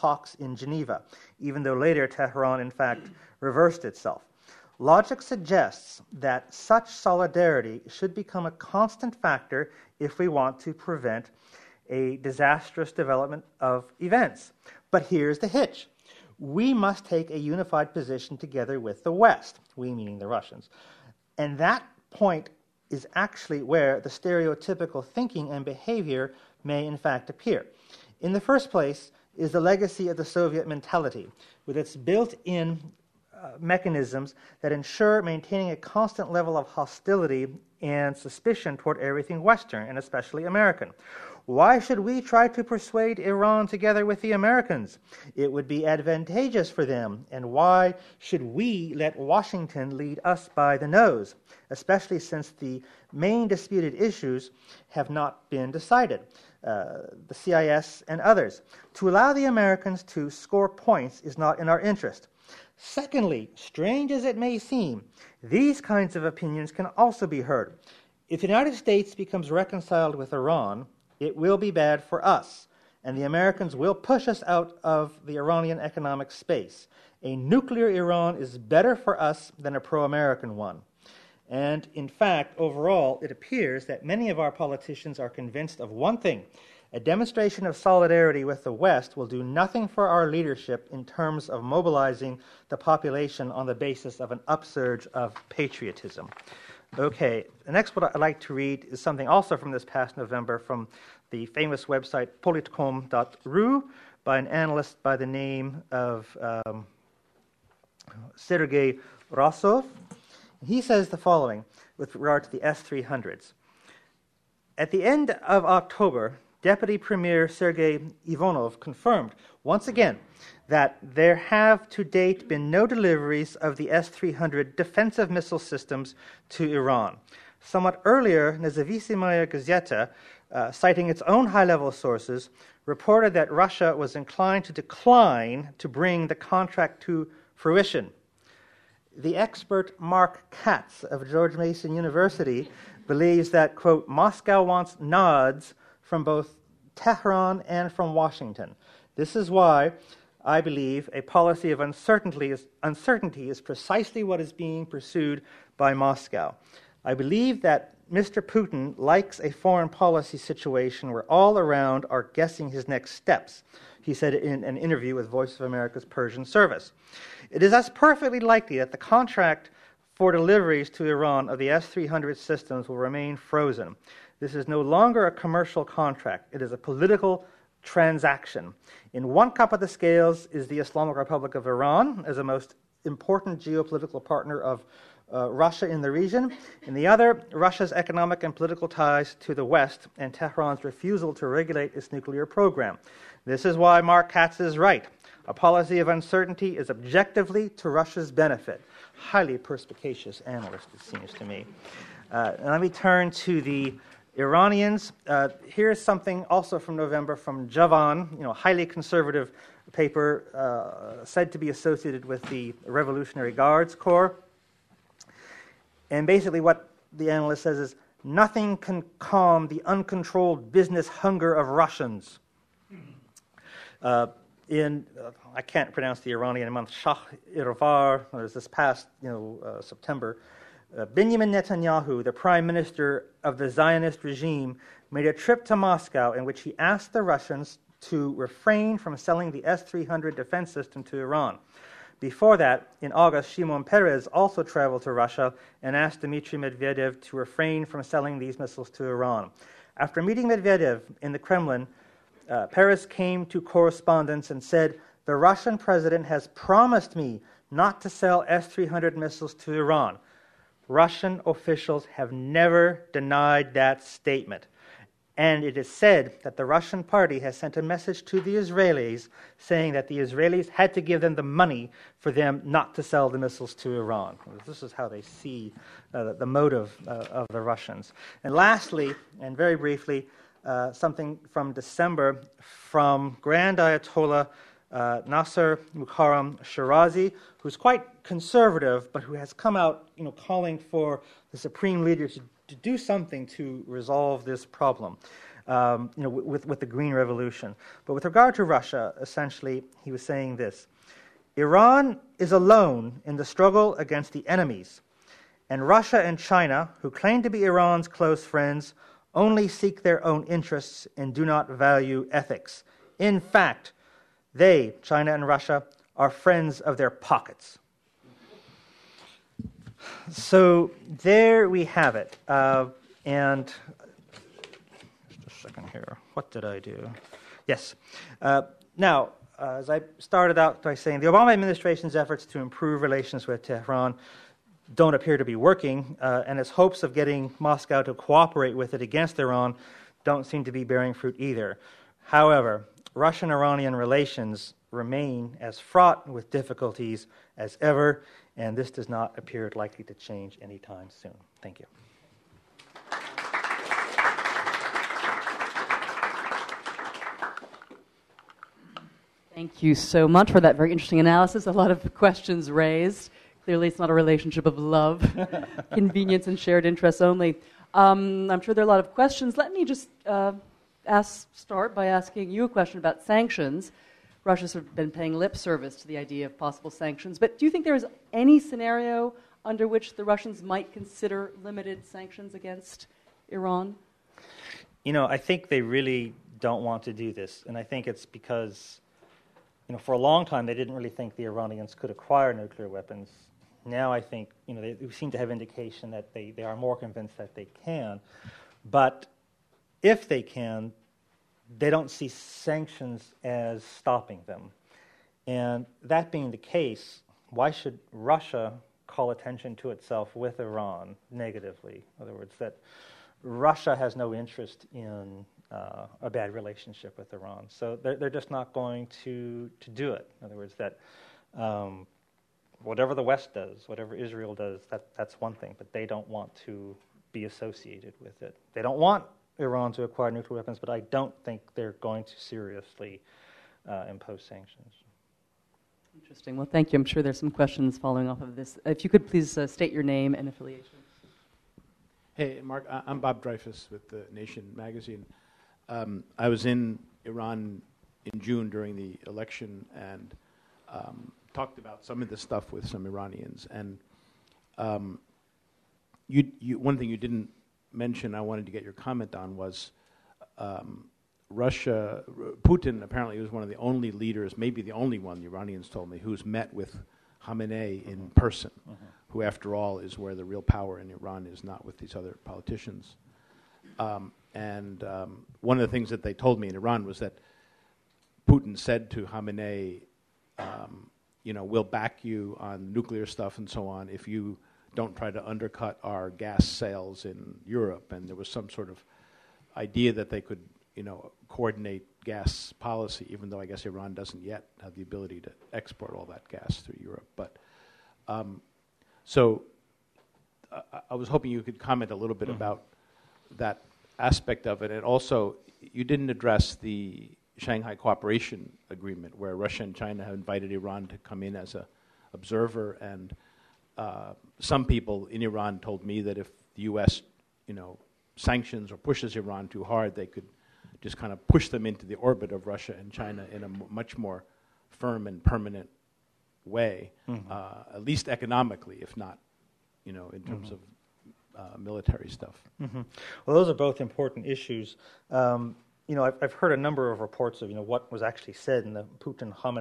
talks in Geneva, even though later Tehran, in fact, reversed itself. Logic suggests that such solidarity should become a constant factor if we want to prevent a disastrous development of events. But here's the hitch. We must take a unified position together with the West, we meaning the Russians. And that point is actually where the stereotypical thinking and behavior may in fact appear. In the first place is the legacy of the Soviet mentality, with its built-in mechanisms that ensure maintaining a constant level of hostility and suspicion toward everything Western, and especially American. Why should we try to persuade Iran together with the Americans? It would be advantageous for them. And why should we let Washington lead us by the nose, especially since the main disputed issues have not been decided, the CIS and others? To allow the Americans to score points is not in our interest. Secondly, strange as it may seem, these kinds of opinions can also be heard. If the United States becomes reconciled with Iran, it will be bad for us, and the Americans will push us out of the Iranian economic space. A nuclear Iran is better for us than a pro-American one. And in fact, overall, it appears that many of our politicians are convinced of one thing: a demonstration of solidarity with the West will do nothing for our leadership in terms of mobilizing the population on the basis of an upsurge of patriotism. Okay, the next what I'd like to read is something also from this past November from the famous website politcom.ru by an analyst by the name of Sergei Rasov. He says the following with regard to the S-300s. At the end of October, Deputy Premier Sergei Ivanov confirmed once again that there have to date been no deliveries of the S-300 defensive missile systems to Iran. Somewhat earlier, Nezavisimaya Gazeta, citing its own high-level sources, reported that Russia was inclined to decline to bring the contract to fruition. The expert Mark Katz of George Mason University believes that, quote, Moscow wants nods from both Tehran and from Washington. This is why I believe a policy of uncertainty is precisely what is being pursued by Moscow. I believe that Mr. Putin likes a foreign policy situation where all around are guessing his next steps, he said in an interview with Voice of America's Persian service. It is thus perfectly likely that the contract for deliveries to Iran of the S-300 systems will remain frozen. This is no longer a commercial contract. It is a political transaction. In one cup of the scales is the Islamic Republic of Iran as a most important geopolitical partner of Russia in the region. In the other, Russia's economic and political ties to the West and Tehran's refusal to regulate its nuclear program. This is why Mark Katz is right. A policy of uncertainty is objectively to Russia's benefit. Highly perspicacious analyst, it seems to me. Let me turn to the Iranians. Here's something also from November from Javan, highly conservative paper said to be associated with the Revolutionary Guards Corps. And basically what the analyst says is, nothing can calm the uncontrolled business hunger of Russians. I can't pronounce the Iranian month, Shah-Irvar, there's this past September, Benjamin Netanyahu, the prime minister of the Zionist regime, made a trip to Moscow in which he asked the Russians to refrain from selling the S-300 defense system to Iran. Before that, in August, Shimon Peres also traveled to Russia and asked Dmitry Medvedev to refrain from selling these missiles to Iran. After meeting Medvedev in the Kremlin, Peres came to correspondents and said, "The Russian president has promised me not to sell S-300 missiles to Iran." Russian officials have never denied that statement. And it is said that the Russian party has sent a message to the Israelis saying that the Israelis had to give them the money for them not to sell the missiles to Iran. This is how they see the motive of the Russians. And lastly, and very briefly, something from December from Grand Ayatollah Nasser Mukarram Shirazi, who's quite conservative, but who has come out, calling for the supreme leader to do something to resolve this problem. with the Green Revolution. But with regard to Russia, essentially, he was saying this: Iran is alone in the struggle against the enemies, and Russia and China, who claim to be Iran's close friends, only seek their own interests and do not value ethics. In fact, they, China and Russia, are friends of their pockets. So there we have it. And just a second here. What did I do? Yes. Now, as I started out by saying, the Obama administration's efforts to improve relations with Tehran don't appear to be working, and its hopes of getting Moscow to cooperate with it against Iran don't seem to be bearing fruit either. However, Russian-Iranian relations remain as fraught with difficulties as ever, and this does not appear likely to change anytime soon. Thank you. Thank you so much for that very interesting analysis. A lot of questions raised. Clearly, it's not a relationship of love, convenience, and shared interests only. I'm sure there are a lot of questions. Let me just start by asking you a question about sanctions. Russia's sort of been paying lip service to the idea of possible sanctions, but do you think there is any scenario under which the Russians might consider limited sanctions against Iran? I think they really don't want to do this, and I think it's because, for a long time they didn't really think the Iranians could acquire nuclear weapons. Now I think, they seem to have indication that they are more convinced that they can, but if they can, they don't see sanctions as stopping them. And that being the case, why should Russia call attention to itself with Iran negatively? In other words, that Russia has no interest in a bad relationship with Iran. So they're just not going to do it. In other words, that whatever the West does, whatever Israel does, that's one thing, but they don't want to be associated with it. They don't want Iran to acquire nuclear weapons, but I don't think they're going to seriously impose sanctions. Interesting. Well, thank you. I'm sure there's some questions following off of this. If you could please state your name and affiliation. Hey, Mark, I'm Bob Dreyfus with The Nation magazine. I was in Iran in June during the election and talked about some of this stuff with some Iranians. And one thing you didn't mention I wanted to get your comment on was Russia. Putin apparently was one of the only leaders, maybe the only one, the Iranians told me, who's met with Khamenei in person, who after all is where the real power in Iran is, not with these other politicians. And one of the things that they told me in Iran was that Putin said to Khamenei, we'll back you on nuclear stuff and so on if you don't try to undercut our gas sales in Europe. And there was some sort of idea that they could, coordinate gas policy, even though I guess Iran doesn't yet have the ability to export all that gas through Europe. But so I was hoping you could comment a little bit about that aspect of it. And also, you didn't address the Shanghai Cooperation Agreement, where Russia and China have invited Iran to come in as an observer. And some people in Iran told me that if the U.S., sanctions or pushes Iran too hard, they could just kind of push them into the orbit of Russia and China in a much more firm and permanent way, at least economically, if not, in terms of military stuff. Well, those are both important issues. I've heard a number of reports of what was actually said in the Putin-Khamenei